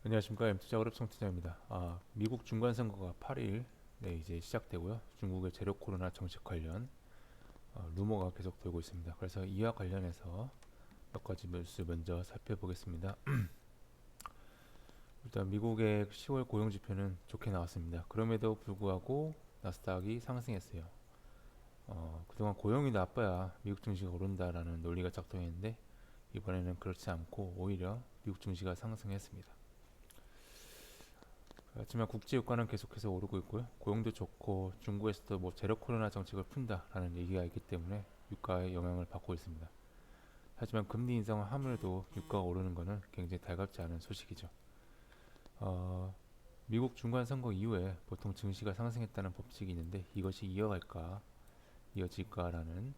안녕하십니까. M투자그룹 송팀장입니다. 미국 중간선거가 8일 이제 시작되고요. 중국의 제로 코로나 정책 관련 루머가 계속 돌고 있습니다. 그래서 이와 관련해서 몇 가지 뉴스 먼저 살펴보겠습니다. 일단 미국의 10월 고용지표는 좋게 나왔습니다. 그럼에도 불구하고 나스닥이 상승했어요. 그동안 고용이 나빠야 미국 증시가 오른다라는 논리가 작동했는데 이번에는 그렇지 않고 오히려 미국 증시가 상승했습니다. 하지만 국제 유가는 계속해서 오르고 있고요. 고용도 좋고 중국에서도 뭐 제로 코로나 정책을 푼다라는 얘기가 있기 때문에 유가에 영향을 받고 있습니다. 하지만 금리 인상을 함에도 유가가 오르는 것은 굉장히 달갑지 않은 소식이죠. 미국 중간 선거 이후에 보통 증시가 상승했다는 법칙이 있는데 이것이 이어질까라는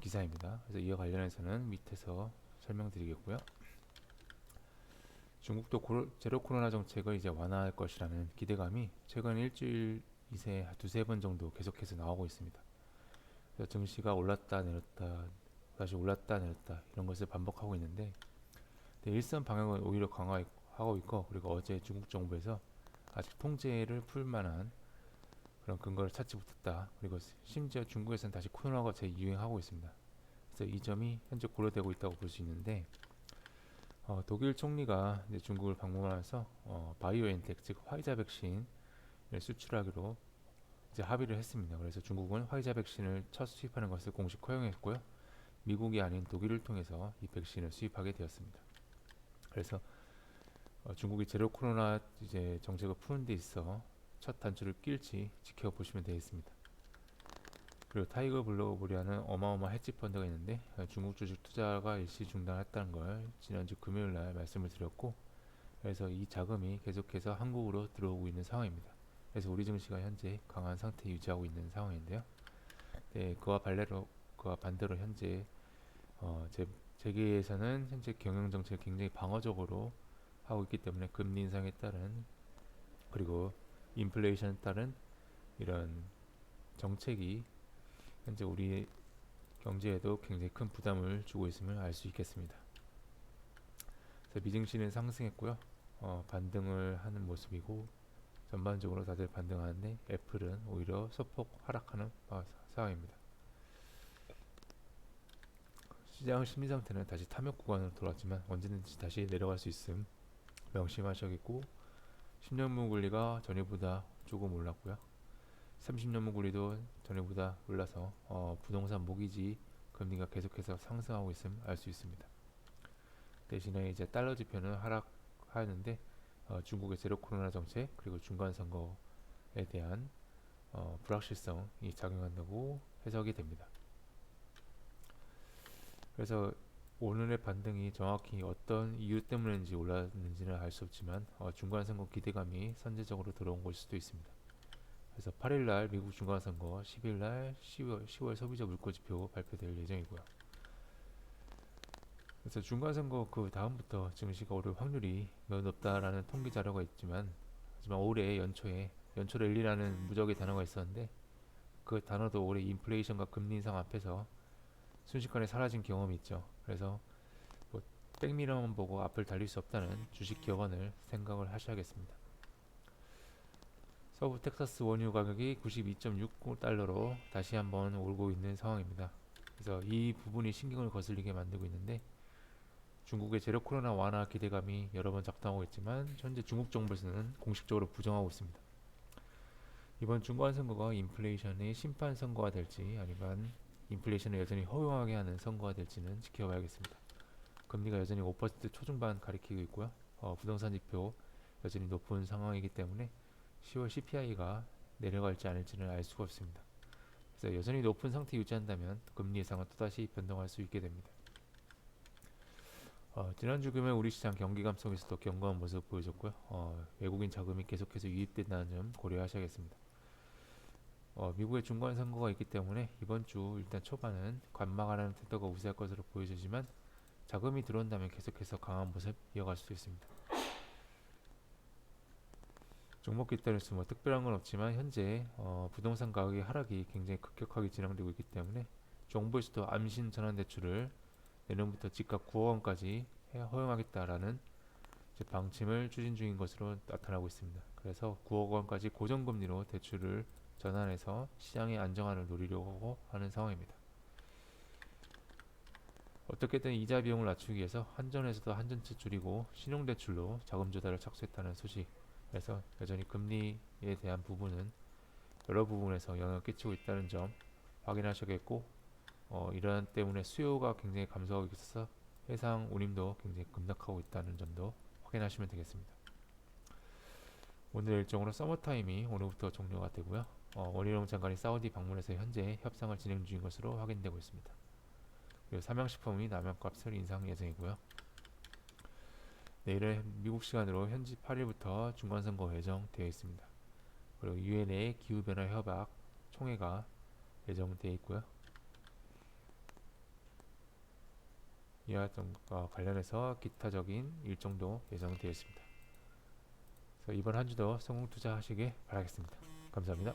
기사입니다. 그래서 이와 관련해서는 밑에서 설명드리겠고요. 중국도 제로 코로나 정책을 이제 완화할 것이라는 기대감이 최근 일주일 이세 두세 번 정도 계속해서 나오고 있습니다. 그래서 증시가 올랐다 내렸다 다시 올랐다 내렸다 이런 것을 반복하고 있는데 일선 방향은 오히려 강화하고 있고, 그리고 어제 중국 정부에서 아직 통제를 풀 만한 그런 근거를 찾지 못했다. 그리고 심지어 중국에서는 다시 코로나가 재유행하고 있습니다. 그래서 이 점이 현재 고려되고 있다고 볼 수 있는데, 독일 총리가 이제 중국을 방문하면서 바이오엔텍 즉 화이자 백신을 수출하기로 이제 합의를 했습니다. 그래서 중국은 화이자 백신을 첫 수입하는 것을 공식 허용했고요. 미국이 아닌 독일을 통해서 이 백신을 수입하게 되었습니다. 그래서 중국이 제로 코로나 이제 정책을 푸는 데 있어 첫 단추를 낄지 지켜보시면 되겠습니다. 그리고 타이거 글로벌이라는 어마어마한 헤지 펀드가 있는데 중국 주식 투자가 일시 중단했다는 걸 지난주 금요일 날 말씀을 드렸고, 그래서 이 자금이 계속해서 한국으로 들어오고 있는 상황입니다. 그래서 우리 증시가 현재 강한 상태 유지하고 있는 상황인데요. 네, 그와 반대로 현재 재계에서는 현재 경영 정책을 굉장히 방어적으로 하고 있기 때문에 금리 인상에 따른, 그리고 인플레이션에 따른 이런 정책이 현재 우리 경제에도 굉장히 큰 부담을 주고 있음을 알 수 있겠습니다. 그래서 미증시는 상승했고요. 반등을 하는 모습이고 전반적으로 다들 반등하는데 애플은 오히려 소폭 하락하는 상황입니다. 시장 심리 상태는 다시 탐욕 구간으로 돌아왔지만 언제든지 다시 내려갈 수 있음 명심하셔야겠고, 10년물 권리가 전일보다 조금 올랐고요. 30년물 권리도 전일보다 올라서 부동산 모기지 금리가 계속해서 상승하고 있음 알 수 있습니다. 대신에 이제 달러 지표는 하락하는데 중국의 제로 코로나 정책 그리고 중간 선거에 대한 불확실성이 작용한다고 해석이 됩니다. 그래서 오늘의 반등이 정확히 어떤 이유 때문인지 올랐는지는 알 수 없지만 중간 선거 기대감이 선제적으로 들어온 것일 수도 있습니다. 그래서 8일날 미국 중간선거, 10일날 10월 소비자 물가지표 발표될 예정이고요. 그래서 중간선거 그 다음부터 증시가 오를 확률이 매우 높다라는 통계 자료가 있지만, 하지만 올해 연초 랠리라는 무적의 단어가 있었는데 그 단어도 올해 인플레이션과 금리 인상 앞에서 순식간에 사라진 경험이 있죠. 그래서 뭐 백미러만 보고 앞을 달릴 수 없다는 주식 격언을 생각을 하셔야겠습니다. 서부 텍사스 원유 가격이 92.69달러로 다시 한번 오르고 있는 상황입니다. 그래서 이 부분이 신경을 거슬리게 만들고 있는데, 중국의 제로 코로나 완화 기대감이 여러 번 작동하고 있지만 현재 중국 정부에서는 공식적으로 부정하고 있습니다. 이번 중간 선거가 인플레이션의 심판 선거가 될지 아니면 인플레이션을 여전히 허용하게 하는 선거가 될지는 지켜봐야겠습니다. 금리가 여전히 5% 초중반 가리키고 있고요. 부동산 지표 여전히 높은 상황이기 때문에 10월 CPI가 내려갈지 않을지는 알 수가 없습니다. 그래서 여전히 높은 상태 유지한다면 금리 예상은 또다시 변동할 수 있게 됩니다. 지난주 금요일 우리 시장 경기감 속에서도 견고한 모습을 보여줬고요. 외국인 자금이 계속해서 유입된다는 점 고려하셔야겠습니다. 미국의 중간 선거가 있기 때문에 이번 주 일단 초반은 관망하라는 태도가 우세할 것으로 보여지지만 자금이 들어온다면 계속해서 강한 모습 이어갈 수 있습니다. 종목에 따라서 뭐 특별한 건 없지만 현재 부동산 가격의 하락이 굉장히 급격하게 진행되고 있기 때문에 정부에서도 암신 전환 대출을 내년부터 집값 9억 원까지 허용하겠다라는 이제 방침을 추진 중인 것으로 나타나고 있습니다. 그래서 9억 원까지 고정금리로 대출을 전환해서 시장의 안정화를 노리려고 하는 상황입니다. 어떻게든 이자 비용을 낮추기 위해서 한전에서도 한전채 줄이고 신용대출로 자금 조달을 착수했다는 소식. 그래서 여전히 금리에 대한 부분은 여러 부분에서 영향을 끼치고 있다는 점 확인하셔야겠고, 이러한 때문에 수요가 굉장히 감소하고 있어서 해상 운임도 굉장히 급락하고 있다는 점도 확인하시면 되겠습니다. 오늘 일정으로 서머타임이 오늘부터 종료가 되고요. 원희룡 장관이 사우디 방문해서 현재 협상을 진행 중인 것으로 확인되고 있습니다. 그리고 삼양식품이 라면값을 인상 예정이고요. 내일은 미국 시간으로 현지 8일부터 중간선거 예정되어 있습니다. 그리고 유엔의 기후변화 협약 총회가 예정되어 있고요. 이와 등과 관련해서 기타적인 일정도 예정되어 있습니다. 그래서 이번 한 주도 성공 투자하시길 바라겠습니다. 감사합니다.